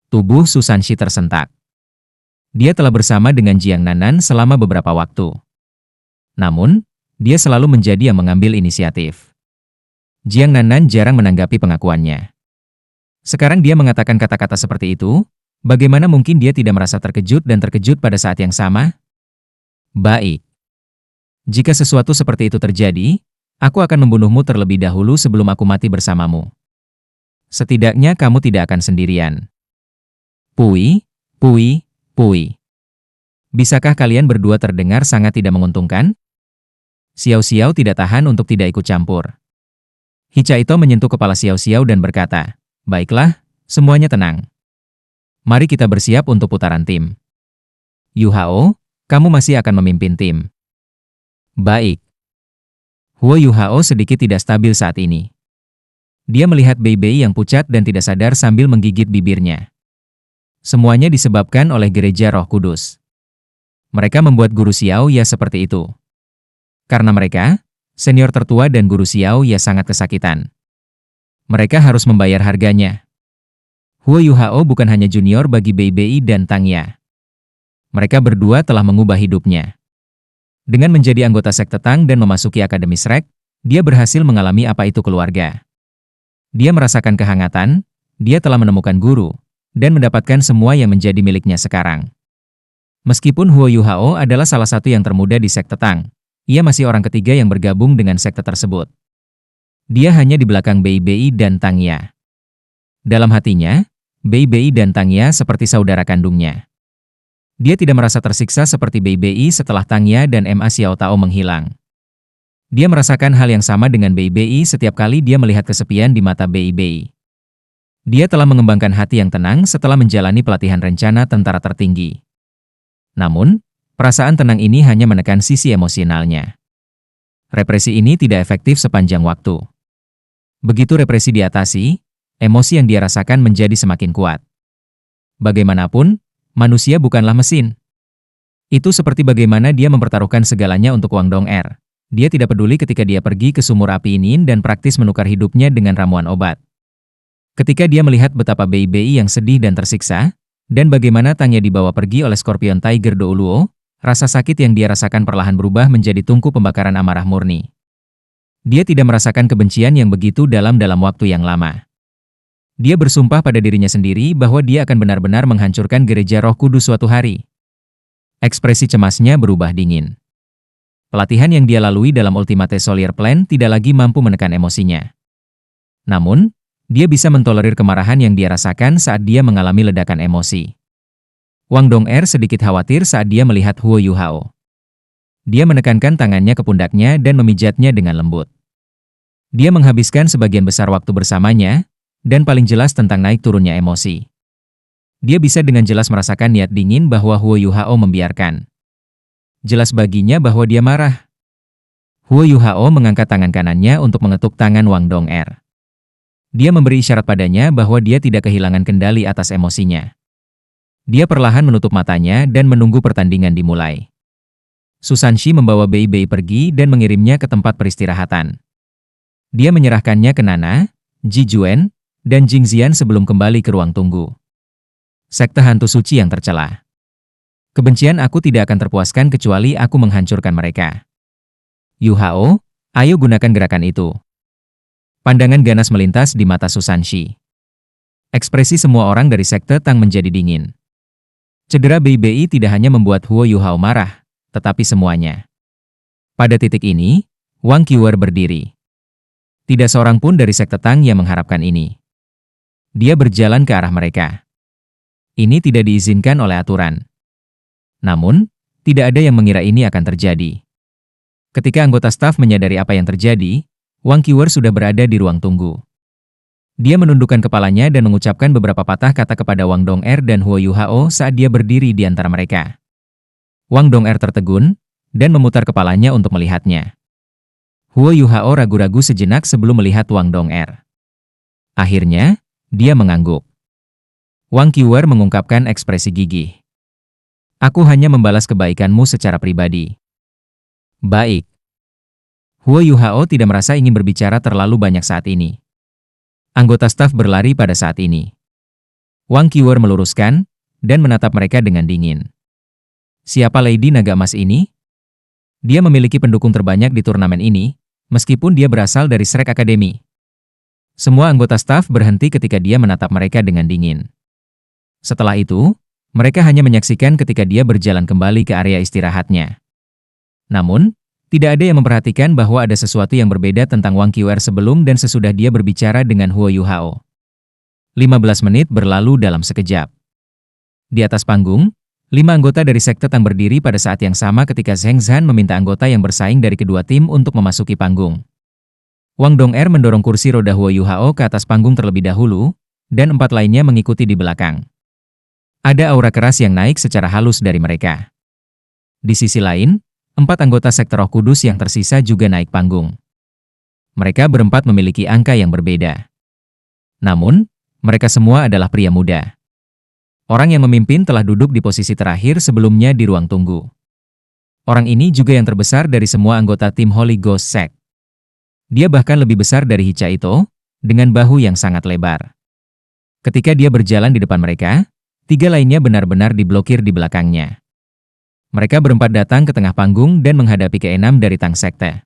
Tubuh Susanshi tersentak. Dia telah bersama dengan Jiang Nanan selama beberapa waktu. Namun, dia selalu menjadi yang mengambil inisiatif. Jiang Nanan jarang menanggapi pengakuannya. Sekarang dia mengatakan kata-kata seperti itu, bagaimana mungkin dia tidak merasa terkejut dan terkejut pada saat yang sama? Baik. Jika sesuatu seperti itu terjadi, aku akan membunuhmu terlebih dahulu sebelum aku mati bersamamu. Setidaknya kamu tidak akan sendirian. Pui, Pui, Pui. Bisakah kalian berdua terdengar sangat tidak menguntungkan? Xiao Xiao tidak tahan untuk tidak ikut campur. Hicaito menyentuh kepala Xiao Xiao dan berkata, "Baiklah, semuanya tenang. Mari kita bersiap untuk putaran tim. Yu Hao, kamu masih akan memimpin tim." Baik. Huo Yu Hao sedikit tidak stabil saat ini. Dia melihat Bei Bei yang pucat dan tidak sadar sambil menggigit bibirnya. Semuanya disebabkan oleh gereja Roh Kudus. Mereka membuat Guru Xiao Ya seperti itu. Karena mereka, senior tertua dan Guru Xiao Ya sangat kesakitan. Mereka harus membayar harganya. Huo Yu Hao bukan hanya junior bagi Bei Bei dan Tang Ya. Mereka berdua telah mengubah hidupnya. Dengan menjadi anggota sekte Tang dan memasuki Akademi Shrek, dia berhasil mengalami apa itu keluarga. Dia merasakan kehangatan, dia telah menemukan guru, dan mendapatkan semua yang menjadi miliknya sekarang. Meskipun Huo Yu Hao adalah salah satu yang termuda di sekte Tang, ia masih orang ketiga yang bergabung dengan sekte tersebut. Dia hanya di belakang Bei Bei dan Tang Ya. Dalam hatinya, Bei Bei dan Tang Ya seperti saudara kandungnya. Dia tidak merasa tersiksa seperti Bei Bei setelah Tang Ya dan Ma Xiao Tao menghilang. Dia merasakan hal yang sama dengan Bei Bei setiap kali dia melihat kesepian di mata Bei Bei. Dia telah mengembangkan hati yang tenang setelah menjalani pelatihan rencana tentara tertinggi. Namun, perasaan tenang ini hanya menekan sisi emosionalnya. Represi ini tidak efektif sepanjang waktu. Begitu represi diatasi, emosi yang dia rasakan menjadi semakin kuat. Bagaimanapun, manusia bukanlah mesin. Itu seperti bagaimana dia mempertaruhkan segalanya untuk Wang Dong'er. Dia tidak peduli ketika dia pergi ke sumur api ini dan praktis menukar hidupnya dengan ramuan obat. Ketika dia melihat betapa Bei Bei yang sedih dan tersiksa, dan bagaimana Tang Ya dibawa pergi oleh Scorpion Tiger Douluo, rasa sakit yang dia rasakan perlahan berubah menjadi tungku pembakaran amarah murni. Dia tidak merasakan kebencian yang begitu dalam waktu yang lama. Dia bersumpah pada dirinya sendiri bahwa dia akan benar-benar menghancurkan gereja Roh Kudus suatu hari. Ekspresi cemasnya berubah dingin. Pelatihan yang dia lalui dalam Ultimate Solier Plan tidak lagi mampu menekan emosinya. Namun, dia bisa mentolerir kemarahan yang dia rasakan saat dia mengalami ledakan emosi. Wang Dong'er sedikit khawatir saat dia melihat Huo Yu Hao. Dia menekankan tangannya ke pundaknya dan memijatnya dengan lembut. Dia menghabiskan sebagian besar waktu bersamanya, dan paling jelas tentang naik turunnya emosi. Dia bisa dengan jelas merasakan niat dingin bahwa Huo Yu Hao membiarkan. Jelas baginya bahwa dia marah. Huo Yu Hao mengangkat tangan kanannya untuk mengetuk tangan Wang Dong'er. Dia memberi isyarat padanya bahwa dia tidak kehilangan kendali atas emosinya. Dia perlahan menutup matanya dan menunggu pertandingan dimulai. Susanshi membawa Bei Bei pergi dan mengirimnya ke tempat peristirahatan. Dia menyerahkannya ke Nana, Ji Juan, dan Jing Xian sebelum kembali ke ruang tunggu. Sekte hantu suci yang tercela. Kebencian aku tidak akan terpuaskan kecuali aku menghancurkan mereka. Yu Hao, ayo gunakan gerakan itu. Pandangan ganas melintas di mata Susanshi. Ekspresi semua orang dari sekte Tang menjadi dingin. Cedera Bei Bei tidak hanya membuat Huo Yu Hao marah, tetapi semuanya. Pada titik ini, Wang Qiwer berdiri. Tidak seorang pun dari sekte Tang yang mengharapkan ini. Dia berjalan ke arah mereka. Ini tidak diizinkan oleh aturan. Namun, tidak ada yang mengira ini akan terjadi. Ketika anggota staf menyadari apa yang terjadi, Wang Qiwer sudah berada di ruang tunggu. Dia menundukkan kepalanya dan mengucapkan beberapa patah kata kepada Wang Dong'er dan Huo Yu Hao saat dia berdiri di antara mereka. Wang Dong'er tertegun, dan memutar kepalanya untuk melihatnya. Huo Yu Hao ragu-ragu sejenak sebelum melihat Wang Dong'er. Akhirnya, dia mengangguk. Wang Qiwer mengungkapkan ekspresi gigih. Aku hanya membalas kebaikanmu secara pribadi. Baik. Huo Yu Hao tidak merasa ingin berbicara terlalu banyak saat ini. Anggota staf berlari pada saat ini. Wang Qiwer meluruskan, dan menatap mereka dengan dingin. Siapa Lady Naga Emas ini? Dia memiliki pendukung terbanyak di turnamen ini, meskipun dia berasal dari Shrek Academy. Semua anggota staf berhenti ketika dia menatap mereka dengan dingin. Setelah itu, mereka hanya menyaksikan ketika dia berjalan kembali ke area istirahatnya. Namun, tidak ada yang memperhatikan bahwa ada sesuatu yang berbeda tentang Wang Qiwer sebelum dan sesudah dia berbicara dengan Huo Yuhao. 15 menit berlalu dalam sekejap. Di atas panggung, 5 anggota dari sekte Tang berdiri pada saat yang sama ketika Zheng Zhan meminta anggota yang bersaing dari kedua tim untuk memasuki panggung. Wang Dong'er mendorong kursi roda Huo Yuhao ke atas panggung terlebih dahulu, dan 4 lainnya mengikuti di belakang. Ada aura keras yang naik secara halus dari mereka. Di sisi lain, 4 anggota sekte Roh Kudus yang tersisa juga naik panggung. Mereka berempat memiliki angka yang berbeda. Namun, mereka semua adalah pria muda. Orang yang memimpin telah duduk di posisi terakhir sebelumnya di ruang tunggu. Orang ini juga yang terbesar dari semua anggota tim Holy Ghost Sect. Dia bahkan lebih besar dari Hichaito, dengan bahu yang sangat lebar. Ketika dia berjalan di depan mereka, 3 lainnya benar-benar diblokir di belakangnya. Mereka berempat datang ke tengah panggung dan menghadapi ke-6 dari Tang Sekte.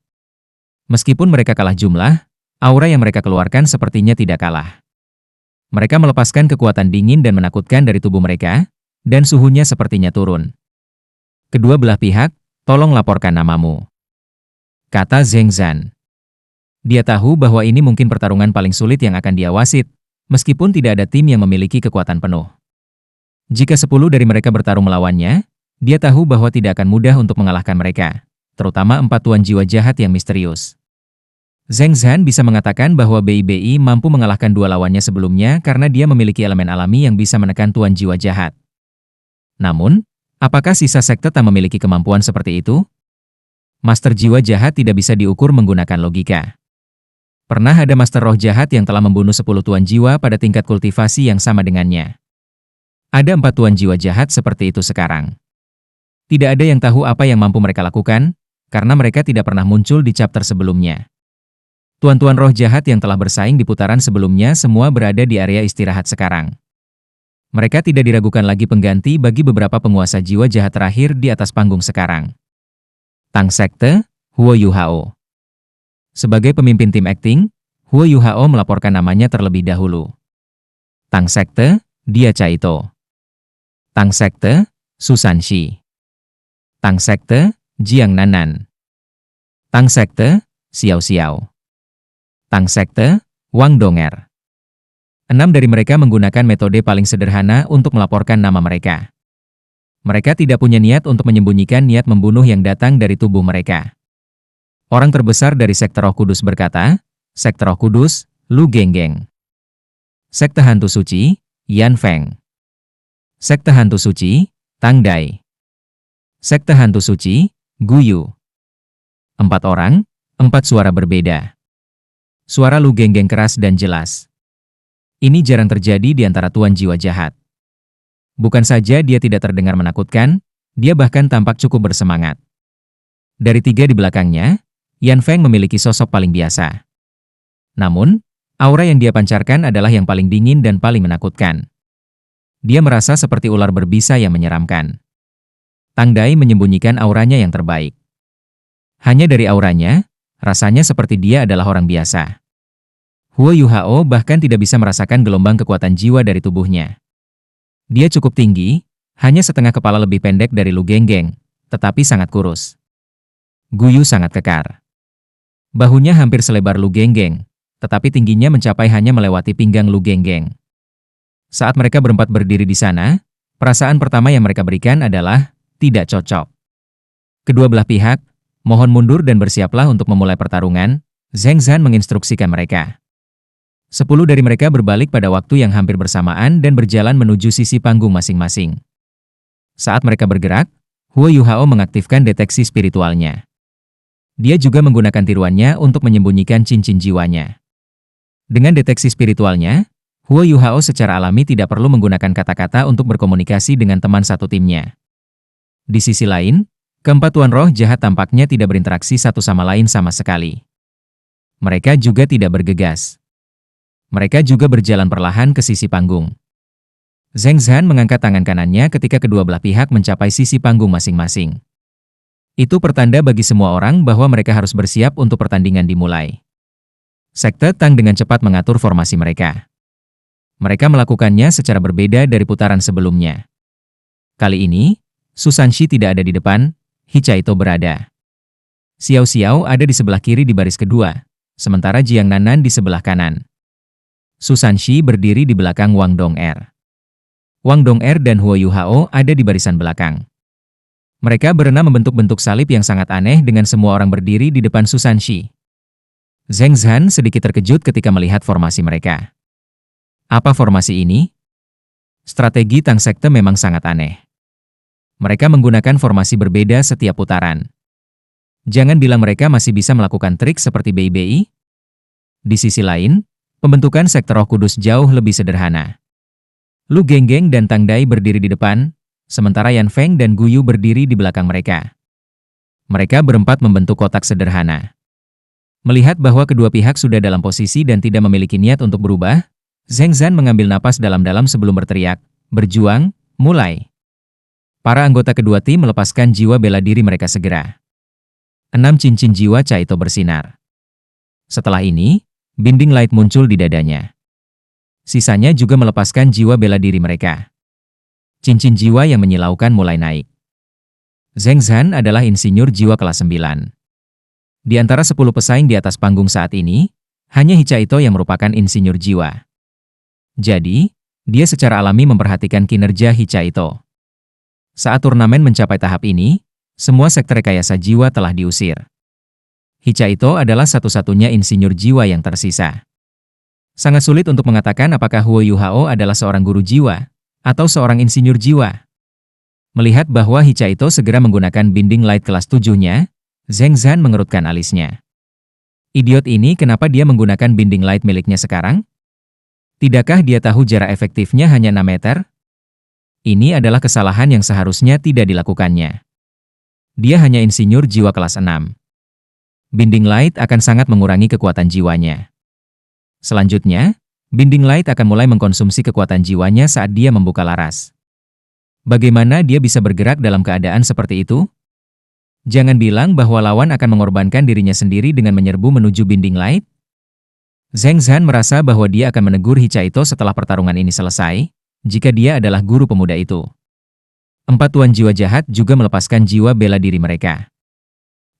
Meskipun mereka kalah jumlah, aura yang mereka keluarkan sepertinya tidak kalah. Mereka melepaskan kekuatan dingin dan menakutkan dari tubuh mereka, dan suhunya sepertinya turun. Kedua belah pihak, tolong laporkan namamu, kata Zheng Zhan. Dia tahu bahwa ini mungkin pertarungan paling sulit yang akan dia wasit, meskipun tidak ada tim yang memiliki kekuatan penuh. Jika 10 dari mereka bertarung melawannya, dia tahu bahwa tidak akan mudah untuk mengalahkan mereka, terutama 4 tuan jiwa jahat yang misterius. Zheng Zhan bisa mengatakan bahwa BIBI mampu mengalahkan 2 lawannya sebelumnya karena dia memiliki elemen alami yang bisa menekan tuan jiwa jahat. Namun, apakah sisa sekte tak memiliki kemampuan seperti itu? Master jiwa jahat tidak bisa diukur menggunakan logika. Pernah ada master roh jahat yang telah membunuh 10 tuan jiwa pada tingkat kultivasi yang sama dengannya. Ada 4 tuan jiwa jahat seperti itu sekarang. Tidak ada yang tahu apa yang mampu mereka lakukan, karena mereka tidak pernah muncul di chapter sebelumnya. Tuan-tuan roh jahat yang telah bersaing di putaran sebelumnya semua berada di area istirahat sekarang. Mereka tidak diragukan lagi pengganti bagi beberapa penguasa jiwa jahat terakhir di atas panggung sekarang. Tang Sekte, Huo Yuhao. Sebagai pemimpin tim acting, Huo Yuhao melaporkan namanya terlebih dahulu. Tang Sekte, Dia Chaito. Tang Sekte, Susan Shi. Tang Sekte, Jiang Nanan. Tang Sekte, Xiao Xiao. Tang Sekte, Wang Dong'er. 6 dari mereka menggunakan metode paling sederhana untuk melaporkan nama mereka. Mereka tidak punya niat untuk menyembunyikan niat membunuh yang datang dari tubuh mereka. Orang terbesar dari Sekte Roh Kudus berkata, Sekte Roh Kudus, Lu Genggeng. Sekte Hantu Suci, Yan Feng. Sekte Hantu Suci, Tang Dai. Sekte Hantu Suci, Guyu. 4 orang, 4 suara berbeda. Suara Lu Genggeng keras dan jelas. Ini jarang terjadi di antara tuan jiwa jahat. Bukan saja dia tidak terdengar menakutkan, dia bahkan tampak cukup bersemangat. Dari 3 di belakangnya, Yan Feng memiliki sosok paling biasa. Namun, aura yang dia pancarkan adalah yang paling dingin dan paling menakutkan. Dia merasa seperti ular berbisa yang menyeramkan. Tang Dai menyembunyikan auranya yang terbaik. Hanya dari auranya, rasanya seperti dia adalah orang biasa. Huo Yuhao bahkan tidak bisa merasakan gelombang kekuatan jiwa dari tubuhnya. Dia cukup tinggi, hanya setengah kepala lebih pendek dari Lu Genggeng, tetapi sangat kurus. Guyu sangat kekar. Bahunya hampir selebar Lu Genggeng, tetapi tingginya mencapai hanya melewati pinggang Lu Genggeng. Saat mereka berempat berdiri di sana, perasaan pertama yang mereka berikan adalah tidak cocok. Kedua belah pihak, mohon mundur dan bersiaplah untuk memulai pertarungan, Zheng Zhan menginstruksikan mereka. 10 dari mereka berbalik pada waktu yang hampir bersamaan dan berjalan menuju sisi panggung masing-masing. Saat mereka bergerak, Huo Yuhao mengaktifkan deteksi spiritualnya. Dia juga menggunakan tiruannya untuk menyembunyikan cincin jiwanya. Dengan deteksi spiritualnya, Huo Yuhao secara alami tidak perlu menggunakan kata-kata untuk berkomunikasi dengan teman satu timnya. Di sisi lain, keempat tuan roh jahat tampaknya tidak berinteraksi satu sama lain sama sekali. Mereka juga tidak bergegas. Mereka juga berjalan perlahan ke sisi panggung. Zheng Zhan mengangkat tangan kanannya ketika kedua belah pihak mencapai sisi panggung masing-masing. Itu pertanda bagi semua orang bahwa mereka harus bersiap untuk pertandingan dimulai. Sekte Tang dengan cepat mengatur formasi mereka. Mereka melakukannya secara berbeda dari putaran sebelumnya. Kali ini, Su Sanxi tidak ada di depan, Hichaito berada. Xiao Xiao ada di sebelah kiri di baris kedua, sementara Jiang Nanan di sebelah kanan. Su Sanxi berdiri di belakang Wang Dong'er. Wang Dong'er dan Huo Yuhao ada di barisan belakang. Mereka berenam membentuk bentuk salib yang sangat aneh dengan semua orang berdiri di depan Su Sanxi. Zheng Zhan sedikit terkejut ketika melihat formasi mereka. Apa formasi ini? Strategi Tang Sekte memang sangat aneh. Mereka menggunakan formasi berbeda setiap putaran. Jangan bilang mereka masih bisa melakukan trik seperti BI-BI. Di sisi lain, pembentukan sekte Roh Kudus jauh lebih sederhana. Lu Genggeng dan Tang Dai berdiri di depan, sementara Yan Feng dan Guyu berdiri di belakang mereka. Mereka berempat membentuk kotak sederhana. Melihat bahwa kedua pihak sudah dalam posisi dan tidak memiliki niat untuk berubah, Zheng Zhan mengambil napas dalam-dalam sebelum berteriak, "Berjuang, mulai!" Para anggota kedua tim melepaskan jiwa bela diri mereka segera. 6 cincin jiwa Caito bersinar. Setelah ini, binding light muncul di dadanya. Sisanya juga melepaskan jiwa bela diri mereka. Cincin jiwa yang menyilaukan mulai naik. Zheng Zhan adalah insinyur jiwa kelas 9. Di antara 10 pesaing di atas panggung saat ini, hanya Hichaito yang merupakan insinyur jiwa. Jadi, dia secara alami memperhatikan kinerja Hichaito. Saat turnamen mencapai tahap ini, semua sekte rekayasa jiwa telah diusir. Hichaito adalah satu-satunya insinyur jiwa yang tersisa. Sangat sulit untuk mengatakan apakah Huo Yuhao adalah seorang guru jiwa, atau seorang insinyur jiwa. Melihat bahwa Hichaito segera menggunakan binding light kelas 7-nya, Zheng Zhan mengerutkan alisnya. Idiot ini kenapa dia menggunakan binding light miliknya sekarang? Tidakkah dia tahu jarak efektifnya hanya 6 meter? Ini adalah kesalahan yang seharusnya tidak dilakukannya. Dia hanya insinyur jiwa kelas 6. Binding light akan sangat mengurangi kekuatan jiwanya. Selanjutnya, binding light akan mulai mengkonsumsi kekuatan jiwanya saat dia membuka laras. Bagaimana dia bisa bergerak dalam keadaan seperti itu? Jangan bilang bahwa lawan akan mengorbankan dirinya sendiri dengan menyerbu menuju binding light. Zheng Zhan merasa bahwa dia akan menegur Hichaito setelah pertarungan ini selesai, jika dia adalah guru pemuda itu. 4 tuan jiwa jahat juga melepaskan jiwa bela diri mereka.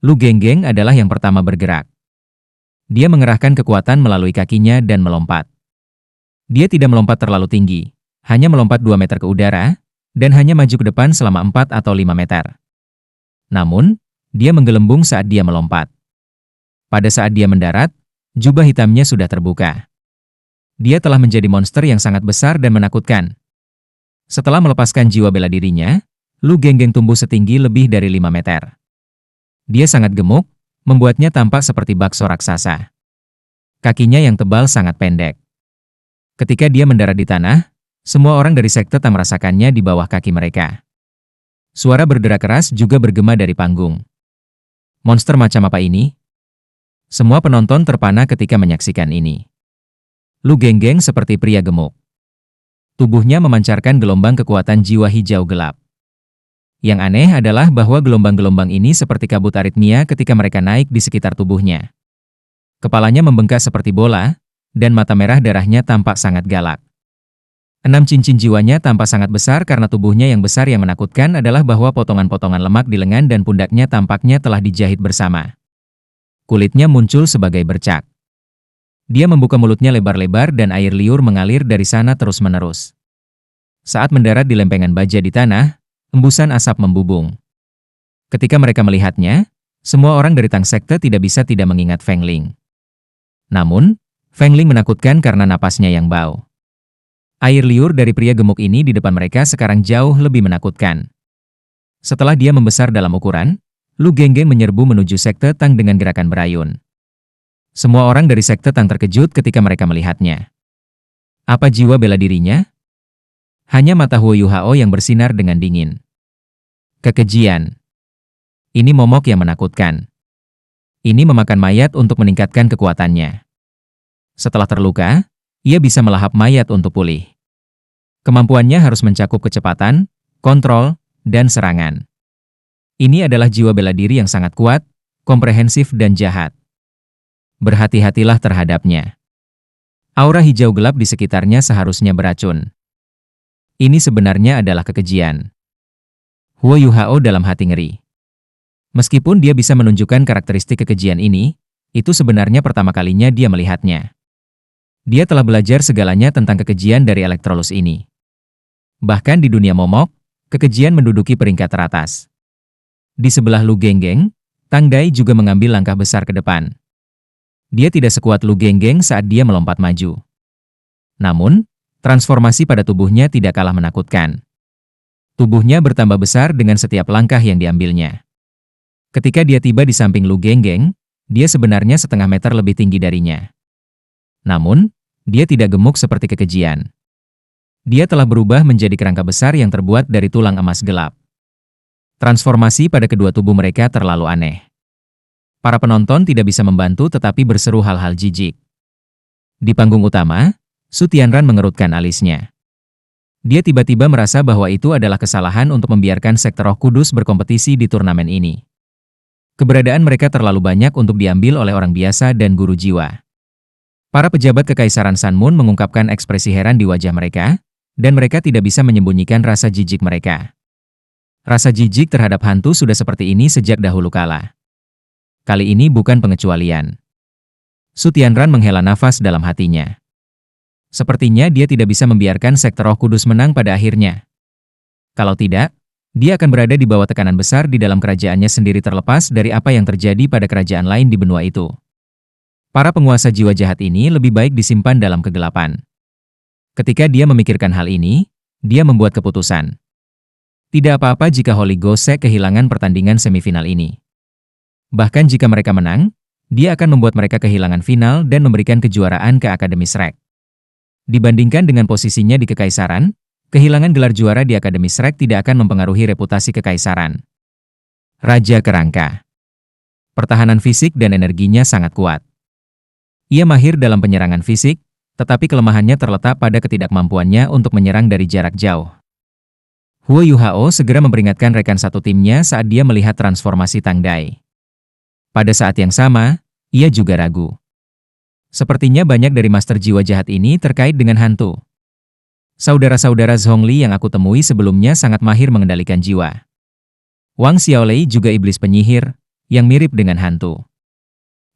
Lu Genggeng adalah yang pertama bergerak. Dia mengerahkan kekuatan melalui kakinya dan melompat. Dia tidak melompat terlalu tinggi, hanya melompat 2 meter ke udara, dan hanya maju ke depan selama 4 atau 5 meter. Namun, dia menggelembung saat dia melompat. Pada saat dia mendarat, jubah hitamnya sudah terbuka. Dia telah menjadi monster yang sangat besar dan menakutkan. Setelah melepaskan jiwa bela dirinya, Lu Genggeng tumbuh setinggi lebih dari 5 meter. Dia sangat gemuk, membuatnya tampak seperti bakso raksasa. Kakinya yang tebal sangat pendek. Ketika dia mendarat di tanah, semua orang dari sekte Tang merasakannya di bawah kaki mereka. Suara berderak keras juga bergema dari panggung. Monster macam apa ini? Semua penonton terpana ketika menyaksikan ini. Lu Genggeng seperti pria gemuk. Tubuhnya memancarkan gelombang kekuatan jiwa hijau gelap. Yang aneh adalah bahwa gelombang-gelombang ini seperti kabut aritmia ketika mereka naik di sekitar tubuhnya. Kepalanya membengkak seperti bola, dan mata merah darahnya tampak sangat galak. 6 cincin jiwanya tampak sangat besar karena tubuhnya yang besar. Yang menakutkan adalah bahwa potongan-potongan lemak di lengan dan pundaknya tampaknya telah dijahit bersama. Kulitnya muncul sebagai bercak. Dia membuka mulutnya lebar-lebar dan air liur mengalir dari sana terus-menerus. Saat mendarat di lempengan baja di tanah, embusan asap membubung. Ketika mereka melihatnya, semua orang dari Tang Sekte tidak bisa tidak mengingat Feng Ling. Namun, Feng Ling menakutkan karena napasnya yang bau. Air liur dari pria gemuk ini di depan mereka sekarang jauh lebih menakutkan. Setelah dia membesar dalam ukuran, Lu Genggeng menyerbu menuju Sekte Tang dengan gerakan berayun. Semua orang dari Sekte Tang terkejut ketika mereka melihatnya. Apa jiwa bela dirinya? Hanya mata Huo Yuhao yang bersinar dengan dingin. Kekejian. Ini momok yang menakutkan. Ini memakan mayat untuk meningkatkan kekuatannya. Setelah terluka, ia bisa melahap mayat untuk pulih. Kemampuannya harus mencakup kecepatan, kontrol, dan serangan. Ini adalah jiwa bela diri yang sangat kuat, komprehensif dan jahat. Berhati-hatilah terhadapnya. Aura hijau gelap di sekitarnya seharusnya beracun. Ini sebenarnya adalah kekejian. Huo Yuhao dalam hati ngeri. Meskipun dia bisa menunjukkan karakteristik kekejian ini, itu sebenarnya pertama kalinya dia melihatnya. Dia telah belajar segalanya tentang kekejian dari Electrolux ini. Bahkan di dunia momok, kekejian menduduki peringkat teratas. Di sebelah Lu Genggeng, Tang Dai juga mengambil langkah besar ke depan. Dia tidak sekuat Lu Genggeng saat dia melompat maju. Namun, transformasi pada tubuhnya tidak kalah menakutkan. Tubuhnya bertambah besar dengan setiap langkah yang diambilnya. Ketika dia tiba di samping Lu Genggeng, dia sebenarnya setengah meter lebih tinggi darinya. Namun, dia tidak gemuk seperti kekejian. Dia telah berubah menjadi kerangka besar yang terbuat dari tulang emas gelap. Transformasi pada kedua tubuh mereka terlalu aneh. Para penonton tidak bisa membantu tetapi berseru hal-hal jijik. Di panggung utama, Su Tianran mengerutkan alisnya. Dia tiba-tiba merasa bahwa itu adalah kesalahan untuk membiarkan sekte Roh Kudus berkompetisi di turnamen ini. Keberadaan mereka terlalu banyak untuk diambil oleh orang biasa dan guru jiwa. Para pejabat Kekaisaran Sanmun mengungkapkan ekspresi heran di wajah mereka, dan mereka tidak bisa menyembunyikan rasa jijik mereka. Rasa jijik terhadap hantu sudah seperti ini sejak dahulu kala. Kali ini bukan pengecualian. Su Tianran menghela nafas dalam hatinya. Sepertinya dia tidak bisa membiarkan sekte Roh Kudus menang pada akhirnya. Kalau tidak, dia akan berada di bawah tekanan besar di dalam kerajaannya sendiri terlepas dari apa yang terjadi pada kerajaan lain di benua itu. Para penguasa jiwa jahat ini lebih baik disimpan dalam kegelapan. Ketika dia memikirkan hal ini, dia membuat keputusan. Tidak apa-apa jika Holy Ghost Sect kehilangan pertandingan semifinal ini. Bahkan jika mereka menang, dia akan membuat mereka kehilangan final dan memberikan kejuaraan ke Akademi Shrek. Dibandingkan dengan posisinya di Kekaisaran, kehilangan gelar juara di Akademi Shrek tidak akan mempengaruhi reputasi Kekaisaran. Raja Kerangka. Pertahanan fisik dan energinya sangat kuat. Ia mahir dalam penyerangan fisik, tetapi kelemahannya terletak pada ketidakmampuannya untuk menyerang dari jarak jauh. Huo Yuhao segera memperingatkan rekan satu timnya saat dia melihat transformasi Tang Dai. Pada saat yang sama, ia juga ragu. Sepertinya banyak dari master jiwa jahat ini terkait dengan hantu. Saudara-saudara Zhongli yang aku temui sebelumnya sangat mahir mengendalikan jiwa. Wang Xiaolei juga iblis penyihir, yang mirip dengan hantu.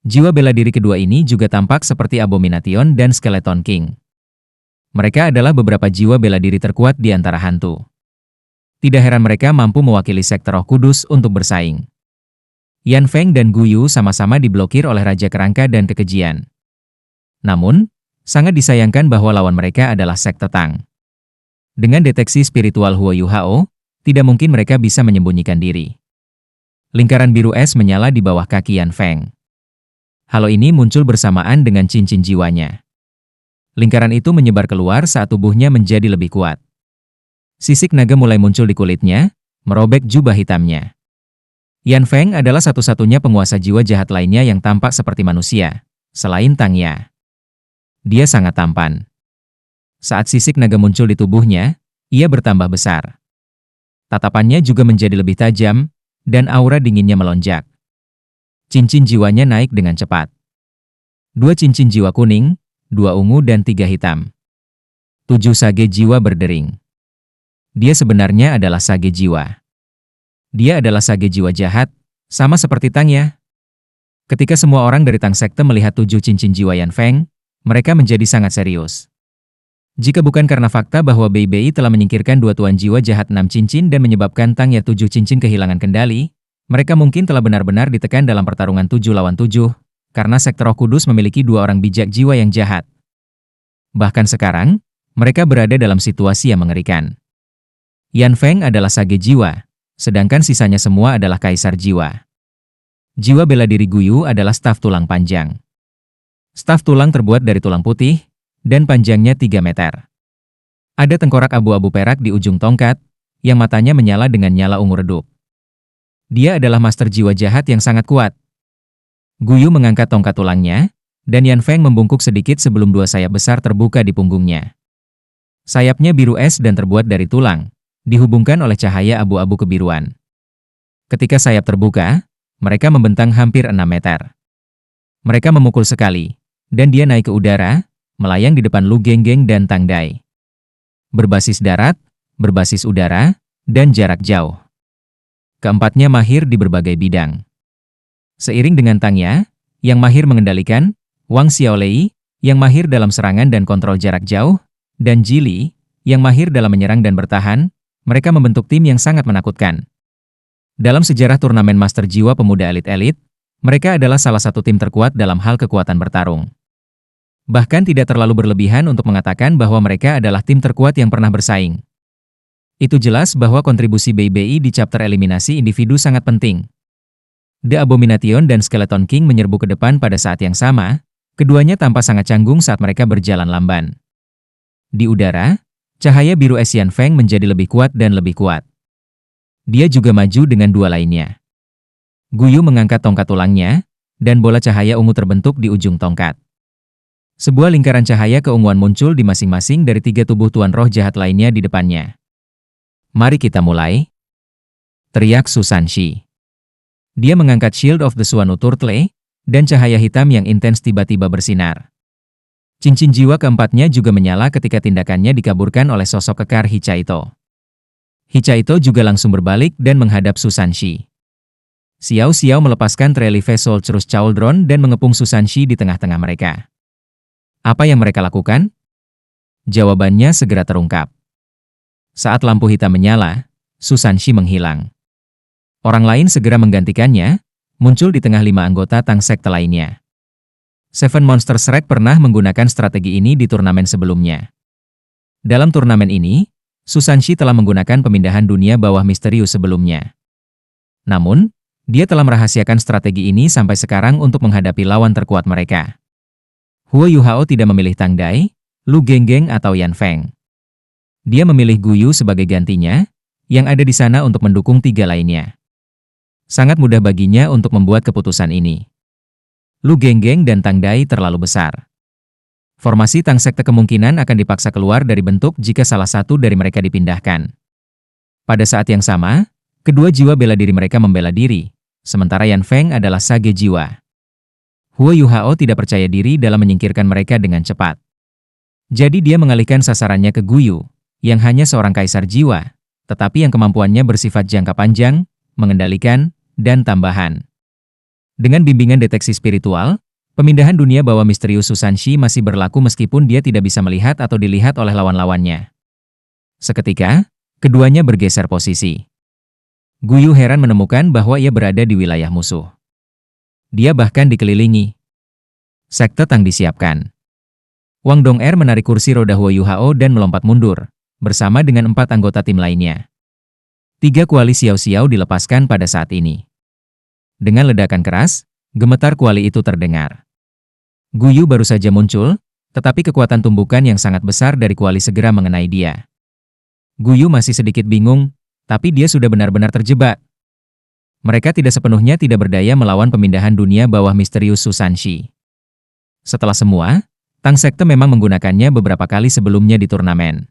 Jiwa bela diri kedua ini juga tampak seperti Abomination dan Skeleton King. Mereka adalah beberapa jiwa bela diri terkuat di antara hantu. Tidak heran mereka mampu mewakili sekte Roh Kudus untuk bersaing. Yan Feng dan Gu Yu sama-sama diblokir oleh Raja Kerangka dan Kekejian. Namun, sangat disayangkan bahwa lawan mereka adalah sekte Tang. Dengan deteksi spiritual Huo Yuhao, tidak mungkin mereka bisa menyembunyikan diri. Lingkaran biru es menyala di bawah kaki Yan Feng. Halo ini muncul bersamaan dengan cincin jiwanya. Lingkaran itu menyebar keluar saat tubuhnya menjadi lebih kuat. Sisik naga mulai muncul di kulitnya, merobek jubah hitamnya. Yan Feng adalah satu-satunya penguasa jiwa jahat lainnya yang tampak seperti manusia, selain Tang Ya. Dia sangat tampan. Saat sisik naga muncul di tubuhnya, ia bertambah besar. Tatapannya juga menjadi lebih tajam, dan aura dinginnya melonjak. Cincin jiwanya naik dengan cepat. 2 cincin jiwa kuning, 2 ungu dan 3 hitam. 7 sage jiwa berdering. Dia sebenarnya adalah sage jiwa. Dia adalah sage jiwa jahat, sama seperti Tang Ya. Ketika semua orang dari Tang Sekte melihat 7 cincin jiwa Yan Feng, mereka menjadi sangat serius. Jika bukan karena fakta bahwa Bei Bei telah menyingkirkan 2 tuan jiwa jahat 6 cincin dan menyebabkan Tang Ya 7 cincin kehilangan kendali, mereka mungkin telah benar-benar ditekan dalam pertarungan 7 lawan 7, karena sekte Roh Kudus memiliki 2 orang bijak jiwa yang jahat. Bahkan sekarang, mereka berada dalam situasi yang mengerikan. Yan Feng adalah sage jiwa, sedangkan sisanya semua adalah kaisar jiwa. Jiwa bela diri Gu Yu adalah staf tulang panjang. Staf tulang terbuat dari tulang putih, dan panjangnya 3 meter. Ada tengkorak abu-abu perak di ujung tongkat, yang matanya menyala dengan nyala ungu redup. Dia adalah master jiwa jahat yang sangat kuat. Gu Yu mengangkat tongkat tulangnya, dan Yan Feng membungkuk sedikit sebelum 2 sayap besar terbuka di punggungnya. Sayapnya biru es dan terbuat dari tulang, dihubungkan oleh cahaya abu-abu kebiruan. Ketika sayap terbuka, mereka membentang hampir 6 meter. Mereka memukul sekali, dan dia naik ke udara, melayang di depan Lu Genggeng dan Tang Dai. Berbasis darat, berbasis udara, dan jarak jauh. Keempatnya mahir di berbagai bidang. Seiring dengan Tangya, yang mahir mengendalikan, Wang Xiaolei, yang mahir dalam serangan dan kontrol jarak jauh, dan Jili, yang mahir dalam menyerang dan bertahan, mereka membentuk tim yang sangat menakutkan. Dalam sejarah turnamen Master Jiwa Pemuda Elit-Elit, mereka adalah salah satu tim terkuat dalam hal kekuatan bertarung. Bahkan tidak terlalu berlebihan untuk mengatakan bahwa mereka adalah tim terkuat yang pernah bersaing. Itu jelas bahwa kontribusi BBI di chapter eliminasi individu sangat penting. The Abomination dan Skeleton King menyerbu ke depan pada saat yang sama, keduanya tampak sangat canggung saat mereka berjalan lamban. Di udara, cahaya biru es Yan Feng menjadi lebih kuat dan lebih kuat. Dia juga maju dengan dua lainnya. Guyu mengangkat tongkat tulangnya, dan bola cahaya ungu terbentuk di ujung tongkat. Sebuah lingkaran cahaya keunguan muncul di masing-masing dari 3 tubuh tuan roh jahat lainnya di depannya. "Mari kita mulai," teriak Susanshi. Dia mengangkat Shield of the Suanu Turtle, dan cahaya hitam yang intens tiba-tiba bersinar. Cincin jiwa keempatnya juga menyala ketika tindakannya dikaburkan oleh sosok kekar Hichaito. Hichaito juga langsung berbalik dan menghadap Susanshi. Xiao Xiao melepaskan Trelive Soul Crus Cauldron dan mengepung Susanshi di tengah-tengah mereka. Apa yang mereka lakukan? Jawabannya segera terungkap. Saat lampu hitam menyala, Susanshi menghilang. Orang lain segera menggantikannya, muncul di tengah 5 anggota Tang sekte lainnya. Seven Monster Shrek pernah menggunakan strategi ini di turnamen sebelumnya. Dalam turnamen ini, Susanshi telah menggunakan pemindahan dunia bawah misterius sebelumnya. Namun, dia telah merahasiakan strategi ini sampai sekarang untuk menghadapi lawan terkuat mereka. Huo Yuhao tidak memilih Tang Dai, Lu Genggeng atau Yan Feng. Dia memilih Guyu sebagai gantinya, yang ada di sana untuk mendukung 3 lainnya. Sangat mudah baginya untuk membuat keputusan ini. Lu Genggeng dan Tang Dai terlalu besar. Formasi Tang sekte kemungkinan akan dipaksa keluar dari bentuk jika salah satu dari mereka dipindahkan. Pada saat yang sama, kedua jiwa bela diri mereka membela diri, sementara Yan Feng adalah sage jiwa. Huo Yuhao tidak percaya diri dalam menyingkirkan mereka dengan cepat. Jadi dia mengalihkan sasarannya ke Guyu, yang hanya seorang kaisar jiwa, tetapi yang kemampuannya bersifat jangka panjang, mengendalikan, dan tambahan. Dengan bimbingan deteksi spiritual, pemindahan dunia bawah misterius Susanshi masih berlaku meskipun dia tidak bisa melihat atau dilihat oleh lawan-lawannya. Seketika, keduanya bergeser posisi. Guyu heran menemukan bahwa ia berada di wilayah musuh. Dia bahkan dikelilingi. Sekte Tang disiapkan. Wang Dong'er menarik kursi roda Huo Yuhao dan melompat mundur, bersama dengan 4 anggota tim lainnya. 3 kuali Xiao Xiao dilepaskan pada saat ini. Dengan ledakan keras, gemetar kuali itu terdengar. Guyu baru saja muncul, tetapi kekuatan tumbukan yang sangat besar dari kuali segera mengenai dia. Guyu masih sedikit bingung, tapi dia sudah benar-benar terjebak. Mereka tidak sepenuhnya tidak berdaya melawan pemindahan dunia bawah misterius Susanshi. Setelah semua, Tang sekte memang menggunakannya beberapa kali sebelumnya di turnamen.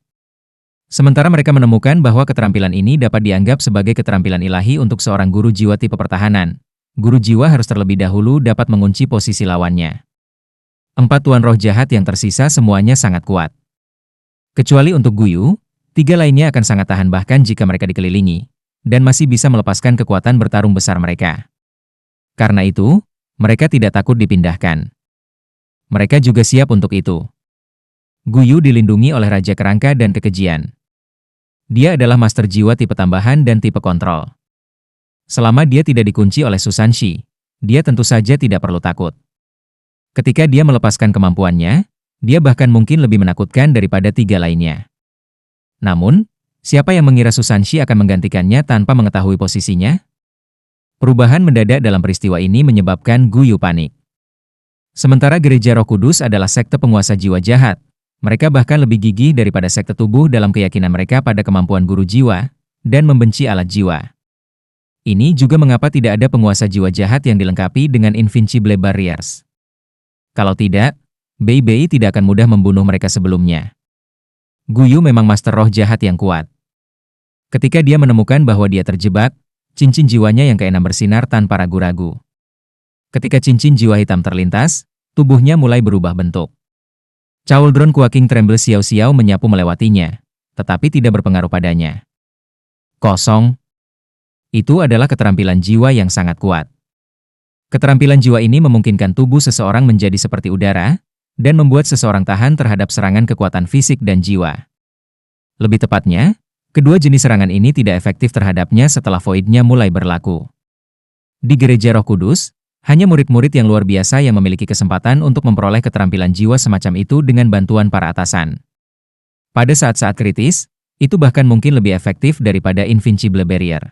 Sementara mereka menemukan bahwa keterampilan ini dapat dianggap sebagai keterampilan ilahi untuk seorang guru jiwa tipe pertahanan. Guru jiwa harus terlebih dahulu dapat mengunci posisi lawannya. 4 tuan roh jahat yang tersisa semuanya sangat kuat. Kecuali untuk Guyu, 3 lainnya akan sangat tahan bahkan jika mereka dikelilingi, dan masih bisa melepaskan kekuatan bertarung besar mereka. Karena itu, mereka tidak takut dipindahkan. Mereka juga siap untuk itu. Guyu dilindungi oleh Raja Kerangka dan Kekejian. Dia adalah master jiwa tipe tambahan dan tipe kontrol. Selama dia tidak dikunci oleh Susanshi, dia tentu saja tidak perlu takut. Ketika dia melepaskan kemampuannya, dia bahkan mungkin lebih menakutkan daripada 3 lainnya. Namun, siapa yang mengira Susanshi akan menggantikannya tanpa mengetahui posisinya? Perubahan mendadak dalam peristiwa ini menyebabkan Guyu panik. Sementara Gereja Roh Kudus adalah sekte penguasa jiwa jahat, mereka bahkan lebih gigih daripada sekte tubuh dalam keyakinan mereka pada kemampuan guru jiwa, dan membenci alat jiwa. Ini juga mengapa tidak ada penguasa jiwa jahat yang dilengkapi dengan Invincible Barriers. Kalau tidak, BBI tidak akan mudah membunuh mereka sebelumnya. Guyu memang master roh jahat yang kuat. Ketika dia menemukan bahwa dia terjebak, cincin jiwanya yang keenam bersinar tanpa ragu-ragu. Ketika cincin jiwa hitam terlintas, tubuhnya mulai berubah bentuk. Cauldron Quaking Tremble Xiao-Xiao menyapu melewatinya, tetapi tidak berpengaruh padanya. Kosong. Itu adalah keterampilan jiwa yang sangat kuat. Keterampilan jiwa ini memungkinkan tubuh seseorang menjadi seperti udara, dan membuat seseorang tahan terhadap serangan kekuatan fisik dan jiwa. Lebih tepatnya, kedua jenis serangan ini tidak efektif terhadapnya setelah void-nya mulai berlaku. Di Gereja Roh Kudus, hanya murid-murid yang luar biasa yang memiliki kesempatan untuk memperoleh keterampilan jiwa semacam itu dengan bantuan para atasan. Pada saat-saat kritis, itu bahkan mungkin lebih efektif daripada Invincible Barrier.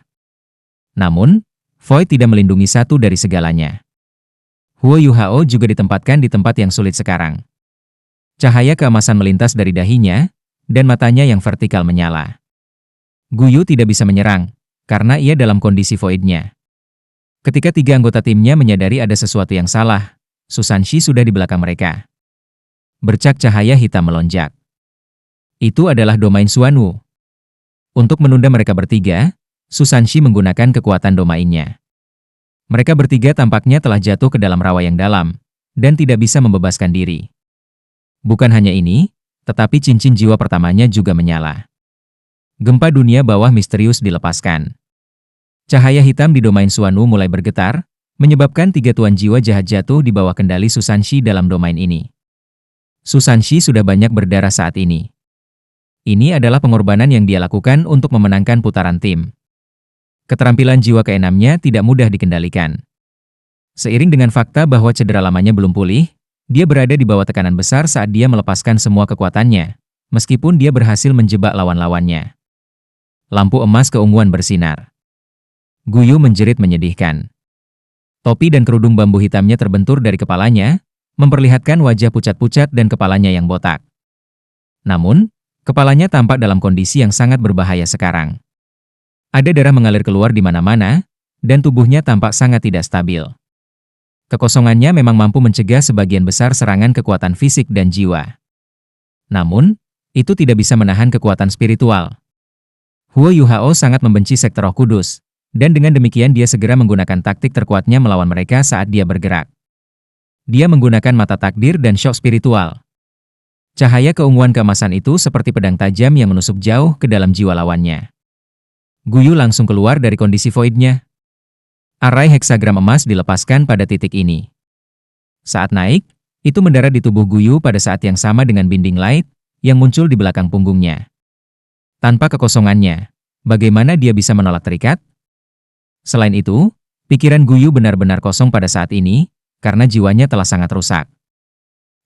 Namun, Void tidak melindungi satu dari segalanya. Huo Yuhao juga ditempatkan di tempat yang sulit sekarang. Cahaya keemasan melintas dari dahinya, dan matanya yang vertikal menyala. Guyu tidak bisa menyerang, karena ia dalam kondisi void-nya. Ketika tiga anggota timnya menyadari ada sesuatu yang salah, Susanshi sudah di belakang mereka. Bercak cahaya hitam melonjak. Itu adalah domain Xuanwu. Untuk menunda mereka bertiga, Susanshi menggunakan kekuatan domainnya. Mereka bertiga tampaknya telah jatuh ke dalam rawa yang dalam, dan tidak bisa membebaskan diri. Bukan hanya ini, tetapi cincin jiwa pertamanya juga menyala. Gempa dunia bawah misterius dilepaskan. Cahaya hitam di domain Xuanwu mulai bergetar, menyebabkan tiga tuan jiwa jahat jatuh di bawah kendali Susanshi dalam domain ini. Susanshi sudah banyak berdarah saat ini. Ini adalah pengorbanan yang dia lakukan untuk memenangkan putaran tim. Keterampilan jiwa keenamnya tidak mudah dikendalikan. Seiring dengan fakta bahwa cedera lamanya belum pulih, dia berada di bawah tekanan besar saat dia melepaskan semua kekuatannya, meskipun dia berhasil menjebak lawan-lawannya. Lampu emas keunguan bersinar. Guyu menjerit menyedihkan. Topi dan kerudung bambu hitamnya terbentur dari kepalanya, memperlihatkan wajah pucat-pucat dan kepalanya yang botak. Namun, kepalanya tampak dalam kondisi yang sangat berbahaya sekarang. Ada darah mengalir keluar di mana-mana, dan tubuhnya tampak sangat tidak stabil. Kekosongannya memang mampu mencegah sebagian besar serangan kekuatan fisik dan jiwa. Namun, itu tidak bisa menahan kekuatan spiritual. Huo Yuhao sangat membenci sektor Roh Kudus, dan dengan demikian dia segera menggunakan taktik terkuatnya melawan mereka saat dia bergerak. Dia menggunakan mata takdir dan shock spiritual. Cahaya keunguan keemasan itu seperti pedang tajam yang menusuk jauh ke dalam jiwa lawannya. Guyu langsung keluar dari kondisi void-nya. Arai heksagram emas dilepaskan pada titik ini. Saat naik, itu mendarat di tubuh Guyu pada saat yang sama dengan binding light yang muncul di belakang punggungnya. Tanpa kekosongannya, bagaimana dia bisa menolak terikat? Selain itu, pikiran Guyu benar-benar kosong pada saat ini, karena jiwanya telah sangat rusak.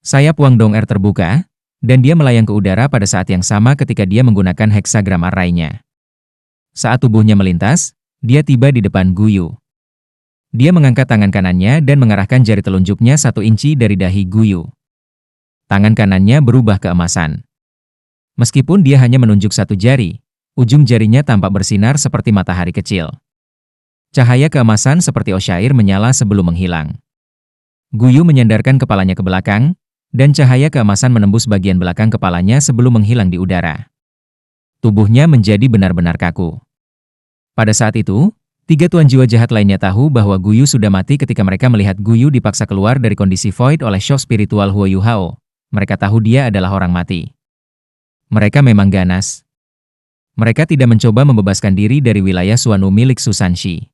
Sayap Wang Dong Er terbuka, dan dia melayang ke udara pada saat yang sama ketika dia menggunakan heksagram array-nya. Saat tubuhnya melintas, dia tiba di depan Guyu. Dia mengangkat tangan kanannya dan mengarahkan jari telunjuknya 1 inci dari dahi Guyu. Tangan kanannya berubah keemasan. Meskipun dia hanya menunjuk 1 jari, ujung jarinya tampak bersinar seperti matahari kecil. Cahaya keemasan seperti osyair menyala sebelum menghilang. Guyu menyandarkan kepalanya ke belakang, dan cahaya keemasan menembus bagian belakang kepalanya sebelum menghilang di udara. Tubuhnya menjadi benar-benar kaku. Pada saat itu, 3 tuan jiwa jahat lainnya tahu bahwa Guyu sudah mati ketika mereka melihat Guyu dipaksa keluar dari kondisi void oleh shock spiritual Huo Yuhao. Mereka tahu dia adalah orang mati. Mereka memang ganas. Mereka tidak mencoba membebaskan diri dari wilayah Xuanwu milik Susanshi.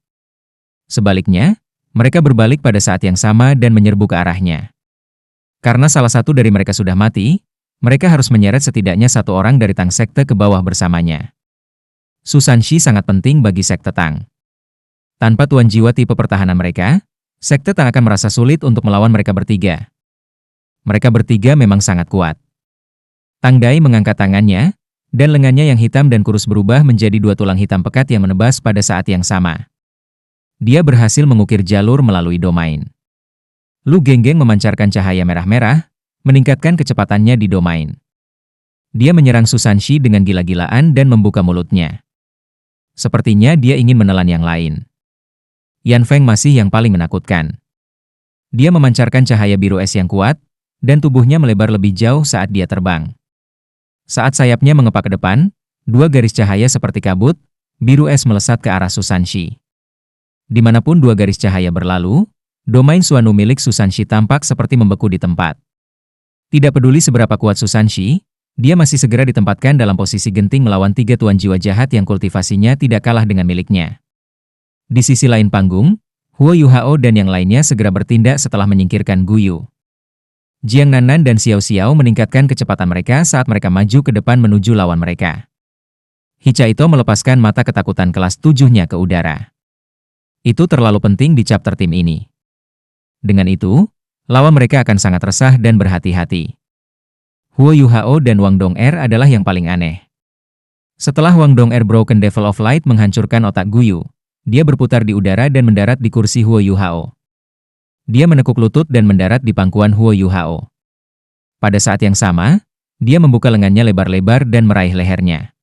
Sebaliknya, mereka berbalik pada saat yang sama dan menyerbu ke arahnya. Karena salah satu dari mereka sudah mati, mereka harus menyeret setidaknya 1 orang dari Tang Sekte ke bawah bersamanya. Susanshi sangat penting bagi Sekte Tang. Tanpa tuan jiwa tipe pertahanan mereka, Sekte Tang akan merasa sulit untuk melawan mereka bertiga. Mereka bertiga memang sangat kuat. Tang Dai mengangkat tangannya, dan lengannya yang hitam dan kurus berubah menjadi 2 tulang hitam pekat yang menebas pada saat yang sama. Dia berhasil mengukir jalur melalui domain. Lu Genggeng memancarkan cahaya merah-merah, meningkatkan kecepatannya di domain. Dia menyerang Susanshi dengan gila-gilaan dan membuka mulutnya. Sepertinya dia ingin menelan yang lain. Yan Feng masih yang paling menakutkan. Dia memancarkan cahaya biru es yang kuat, dan tubuhnya melebar lebih jauh saat dia terbang. Saat sayapnya mengepak ke depan, dua garis cahaya seperti kabut, biru es melesat ke arah Susanshi. Dimanapun dua garis cahaya berlalu, domain Suanu milik Susanshi tampak seperti membeku di tempat. Tidak peduli seberapa kuat Susanshi, dia masih segera ditempatkan dalam posisi genting melawan tiga tuan jiwa jahat yang kultivasinya tidak kalah dengan miliknya. Di sisi lain panggung, Huo Yuhao dan yang lainnya segera bertindak setelah menyingkirkan Guyu. Jiang Nanan dan Xiao Xiao meningkatkan kecepatan mereka saat mereka maju ke depan menuju lawan mereka. Hichaito melepaskan mata ketakutan kelas 7-nya ke udara. Itu terlalu penting di chapter tim ini. Dengan itu, lawan mereka akan sangat resah dan berhati-hati. Huo Yuhao dan Wang Dong'er adalah yang paling aneh. Setelah Wang Dong'er Broken Devil of Light menghancurkan otak Guyu, dia berputar di udara dan mendarat di kursi Huo Yuhao. Dia menekuk lutut dan mendarat di pangkuan Huo Yuhao. Pada saat yang sama, dia membuka lengannya lebar-lebar dan meraih lehernya.